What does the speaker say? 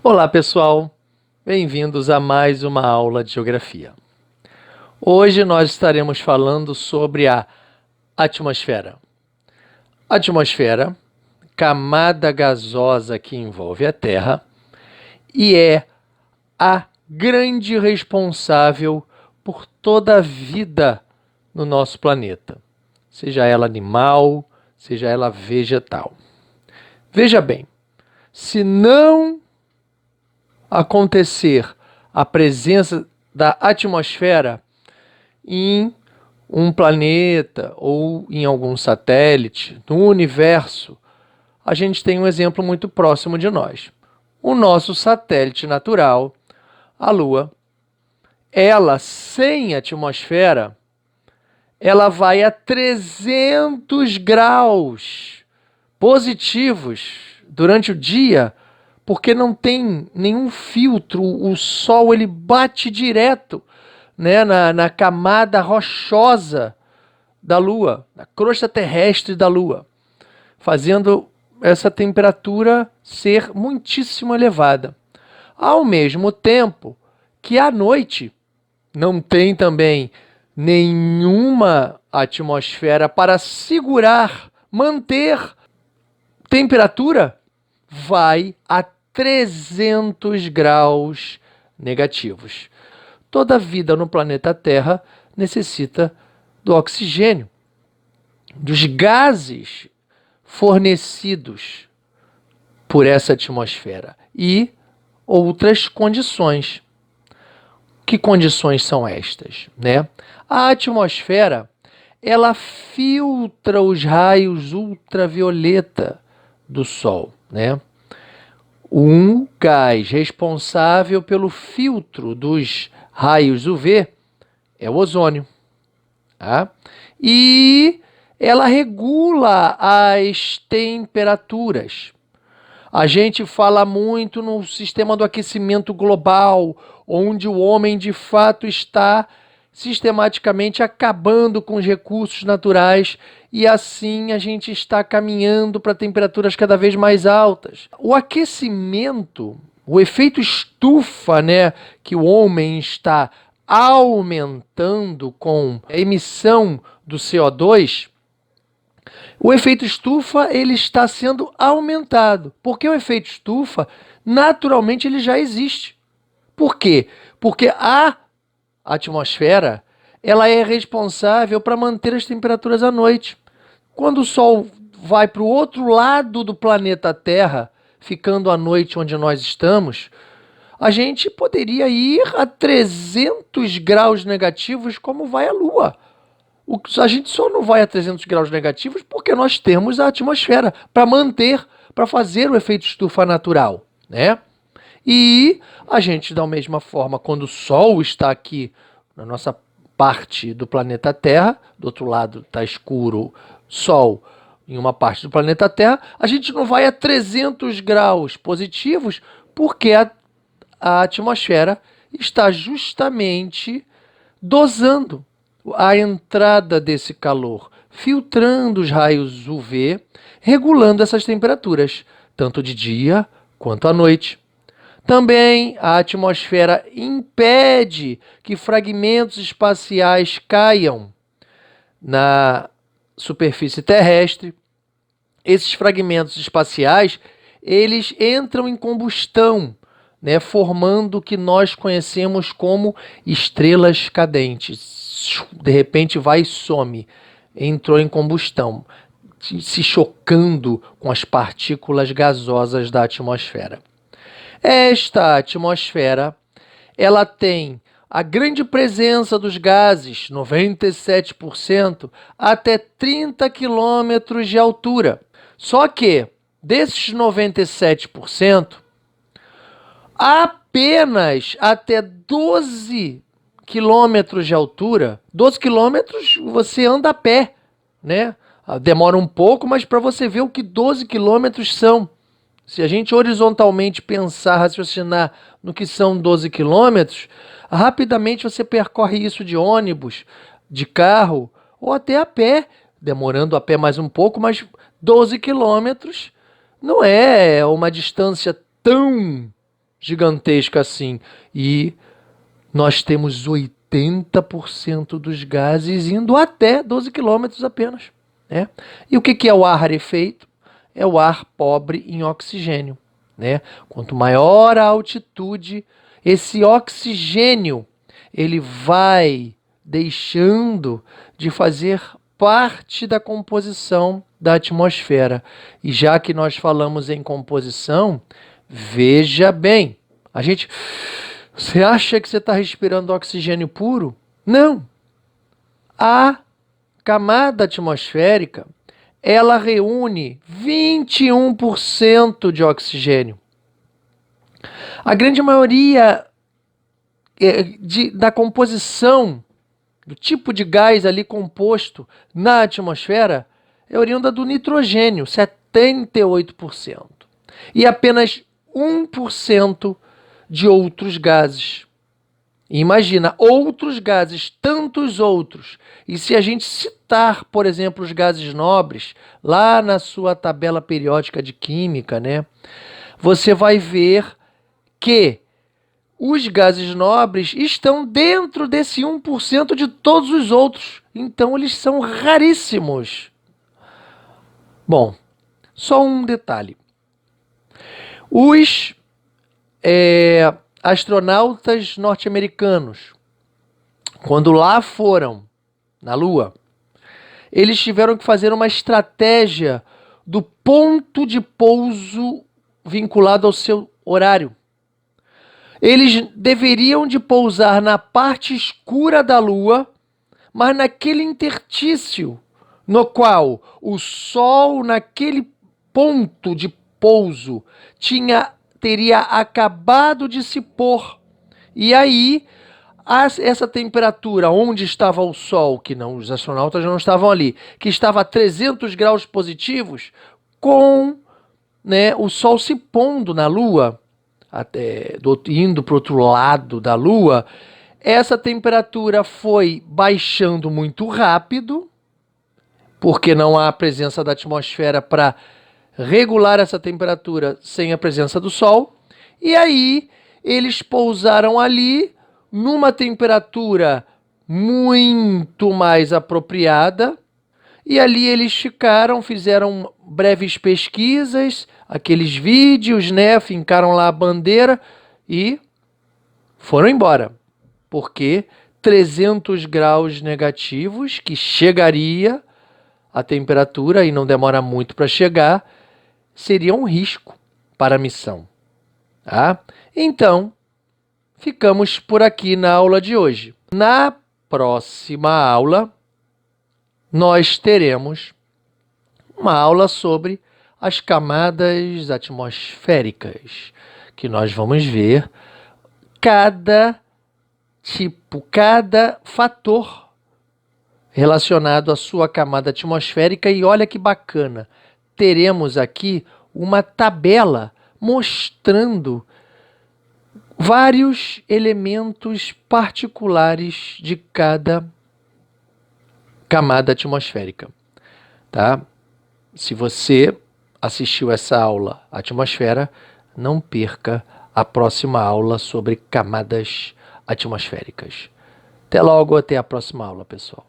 Olá, pessoal. Bem-vindos a mais uma aula de geografia. Hoje nós estaremos falando sobre a atmosfera. Atmosfera, camada gasosa que envolve a Terra e é a grande responsável por toda a vida no nosso planeta, seja ela animal, seja ela vegetal. Veja bem, se não acontecer a presença da atmosfera em um planeta ou em algum satélite no universo, a gente tem um exemplo muito próximo de nós. O nosso satélite natural, a Lua, ela sem atmosfera, ela vai a 300 graus positivos durante o dia, porque não tem nenhum filtro, o Sol ele bate direto, né, na camada rochosa da Lua, na crosta terrestre da Lua, fazendo essa temperatura ser muitíssimo elevada. Ao mesmo tempo que à noite não tem também nenhuma atmosfera para segurar, manter temperatura, vai a 300 graus negativos. Toda vida no planeta Terra necessita do oxigênio, dos gases fornecidos por essa atmosfera e outras condições. Que condições são estas, né? A atmosfera, ela filtra os raios ultravioleta do Sol, né? Um gás responsável pelo filtro dos raios UV é o ozônio, tá? E ela regula as temperaturas. A gente fala muito no sistema do aquecimento global, onde o homem de fato está sistematicamente acabando com os recursos naturais e assim a gente está caminhando para temperaturas cada vez mais altas. O aquecimento, o efeito estufa, né, que o homem está aumentando com a emissão do CO2, o efeito estufa ele está sendo aumentado, porque o efeito estufa naturalmente ele já existe. Por quê? Porque a atmosfera ela é responsável para manter as temperaturas à noite. Quando o Sol vai para o outro lado do planeta Terra, ficando à noite onde nós estamos, a gente poderia ir a 300 graus negativos como vai a Lua. A gente só não vai a 300 graus negativos porque nós temos a atmosfera para manter, para fazer o efeito estufa natural, né? E a gente, da mesma forma, quando o Sol está aqui na nossa parte do planeta Terra, do outro lado está escuro, Sol em uma parte do planeta Terra, a gente não vai a 300 graus positivos porque a atmosfera está justamente dosando a entrada desse calor, filtrando os raios UV, regulando essas temperaturas, tanto de dia quanto à noite. Também a atmosfera impede que fragmentos espaciais caiam na superfície terrestre. Esses fragmentos espaciais, eles entram em combustão, né, formando o que nós conhecemos como estrelas cadentes. De repente vai e some, entrou em combustão, se chocando com as partículas gasosas da atmosfera. Esta atmosfera, ela tem a grande presença dos gases, 97%, até 30 quilômetros de altura. Só que, desses 97%, apenas até 12 quilômetros de altura, 12 quilômetros você anda a pé, né? Demora um pouco, mas para você ver o que 12 quilômetros são. Se a gente horizontalmente pensar, raciocinar no que são 12 quilômetros, rapidamente você percorre isso de ônibus, de carro ou até a pé, demorando a pé mais um pouco, mas 12 quilômetros não é uma distância tão gigantesca assim. E nós temos 80% dos gases indo até 12 quilômetros apenas, né? E o que é o ar rarefeito? É o ar pobre em oxigênio, né? Quanto maior a altitude, esse oxigênio ele vai deixando de fazer parte da composição da atmosfera. E já que nós falamos em composição, veja bem, você acha que você está respirando oxigênio puro? Não. A camada atmosférica, ela reúne 21% de oxigênio. A grande maioria da composição, do tipo de gás ali composto na atmosfera, é oriunda do nitrogênio, 78%. E apenas 1% de outros gases. E imagina, outros gases, tantos outros. E se a gente citar, por exemplo, os gases nobres, lá na sua tabela periódica de química, né, você vai ver que os gases nobres estão dentro desse 1% de todos os outros. Então, eles são raríssimos. Bom, só um detalhe. Os astronautas norte-americanos, quando lá foram na Lua, eles tiveram que fazer uma estratégia do ponto de pouso vinculado ao seu horário. Eles deveriam de pousar na parte escura da Lua, mas naquele interstício, no qual o Sol, naquele ponto de pouso, teria acabado de se pôr. E aí, essa temperatura onde estava o Sol, que não, os astronautas não estavam ali, que estava a 300 graus positivos, com, né, o Sol se pondo na Lua, indo para o outro lado da Lua, essa temperatura foi baixando muito rápido, porque não há presença da atmosfera para regular essa temperatura sem a presença do Sol. E aí eles pousaram ali numa temperatura muito mais apropriada. E ali eles fizeram breves pesquisas, aqueles vídeos, né? Fincaram lá a bandeira e foram embora. Porque 300 graus negativos, que chegaria a temperatura, e não demora muito para chegar, seria um risco para a missão. Tá? Então, ficamos por aqui na aula de hoje. Na próxima aula, nós teremos uma aula sobre as camadas atmosféricas, que nós vamos ver cada fator relacionado à sua camada atmosférica. E olha que bacana, teremos aqui uma tabela mostrando vários elementos particulares de cada camada atmosférica, tá? Se você assistiu essa aula Atmosfera, não perca a próxima aula sobre camadas atmosféricas. Até logo, até a próxima aula, pessoal.